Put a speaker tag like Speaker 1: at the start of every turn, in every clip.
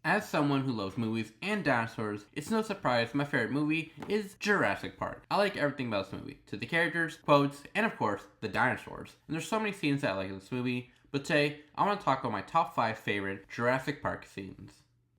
Speaker 1: As someone who loves movies and dinosaurs, it's no surprise my favorite movie is Jurassic Park. I like everything about this movie, to the characters, quotes, and of course, the dinosaurs. And there's so many scenes that I like in this movie, but today, I want to talk about my top 5 favorite Jurassic Park scenes.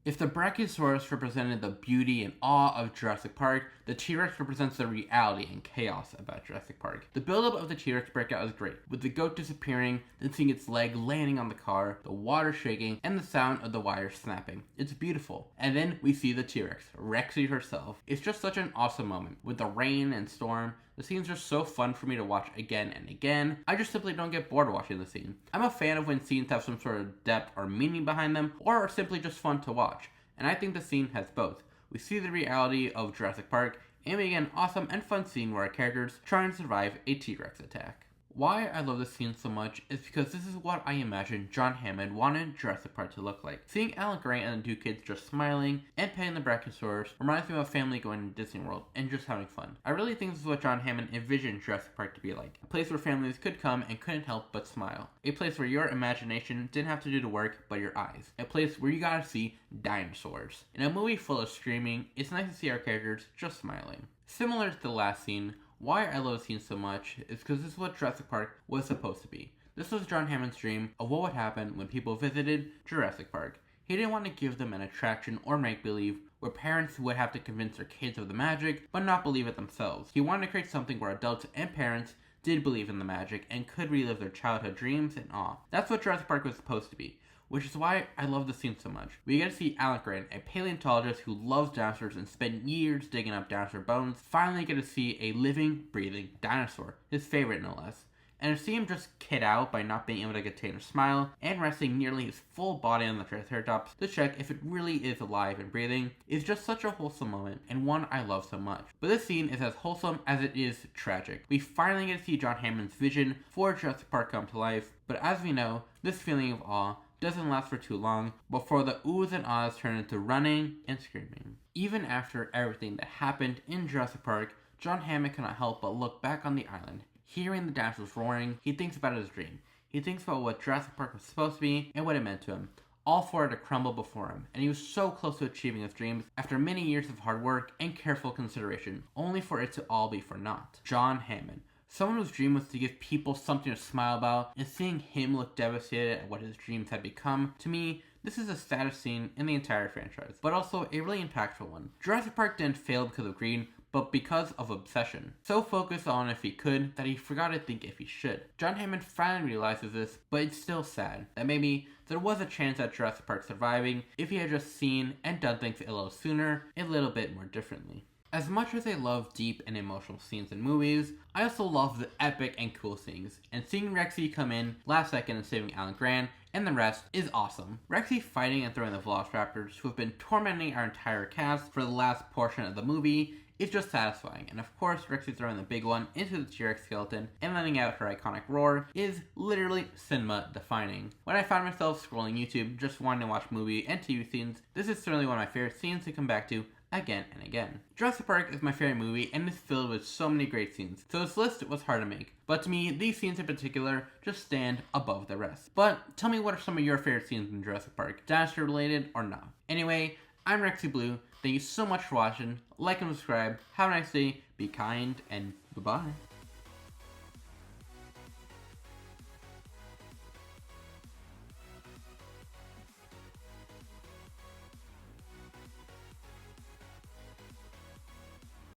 Speaker 1: If the Brachiosaurus represented the beauty and awe of Jurassic Park, the T-Rex represents the reality and chaos about Jurassic Park. The build-up of the T-Rex breakout is great, with the goat disappearing, then seeing its leg landing on the car, the water shaking, and the sound of the wires snapping. It's beautiful. And then we see the T-Rex, Rexy herself. It's just such an awesome moment. With the rain and storm, the scenes are so fun for me to watch again and again. I just simply don't get bored watching the scene. I'm a fan of when scenes have some sort of depth or meaning behind them, or are simply just fun to watch. And I think the scene has both. We see the reality of Jurassic Park, and we get an awesome and fun scene where our characters try and survive a T-Rex attack. Why I love this scene so much is because this is what I imagine John Hammond wanted Jurassic Park to look like. Seeing Alan Grant and the two kids just smiling and petting the Brachiosaurus reminds me of a family going to Disney World and just having fun. I really think this is what John Hammond envisioned Jurassic Park to be like. A place where families could come and couldn't help but smile. A place where your imagination didn't have to do the work but your eyes. A place where you got to see dinosaurs. In a movie full of screaming, it's nice to see our characters just smiling. Similar to the last scene, why I love the scene so much is because this is what Jurassic Park was supposed to be. This was John Hammond's dream of what would happen when people visited Jurassic Park. He didn't want to give them an attraction or make-believe where parents would have to convince their kids of the magic but not believe it themselves. He wanted to create something where adults and parents did believe in the magic and could relive their childhood dreams and awe. That's what Jurassic Park was supposed to be, which is why I love this scene so much. We get to see Alan Grant, a paleontologist who loves dinosaurs and spent years digging up dinosaur bones, finally get to see a living, breathing dinosaur, his favorite no less. And to see him just kid out by not being able to contain a smile and resting nearly his full body on the Triceratops to check if it really is alive and breathing is just such a wholesome moment, and one I love so much. But this scene is as wholesome as it is tragic. We finally get to see John Hammond's vision for Jurassic Park come to life, but as we know, this feeling of awe doesn't last for too long before the oohs and ahs turn into running and screaming. Even after everything that happened in Jurassic Park, John Hammond cannot help but look back on the island. Hearing the dinosaurs roaring, he thinks about his dream. He thinks about what Jurassic Park was supposed to be and what it meant to him, all for it to crumble before him, and he was so close to achieving his dreams after many years of hard work and careful consideration, only for it to all be for naught. John Hammond. Someone whose dream was to give people something to smile about, and seeing him look devastated at what his dreams had become, to me, this is the saddest scene in the entire franchise, but also a really impactful one. Jurassic Park didn't fail because of greed, but because of obsession. So focused on if he could, that he forgot to think if he should. John Hammond finally realizes this, but it's still sad that maybe there was a chance at Jurassic Park surviving if he had just seen and done things a little sooner, a little bit more differently. As much as I love deep and emotional scenes in movies, I also love the epic and cool scenes, and seeing Rexy come in last second and saving Alan Grant and the rest is awesome. Rexy fighting and throwing the Velociraptors, who have been tormenting our entire cast for the last portion of the movie, is just satisfying, and of course Rexy throwing the big one into the T-Rex skeleton and letting out her iconic roar is literally cinema defining. When I found myself scrolling YouTube just wanting to watch movie and TV scenes, this is certainly one of my favorite scenes to come back to again and again. Jurassic Park is my favorite movie and is filled with so many great scenes, so this list was hard to make. But to me, these scenes in particular just stand above the rest. But tell me, what are some of your favorite scenes in Jurassic Park, dinosaur related or not? Anyway, I'm Rexy Blue. Thank you so much for watching. Like and subscribe. Have a nice day. Be kind and goodbye.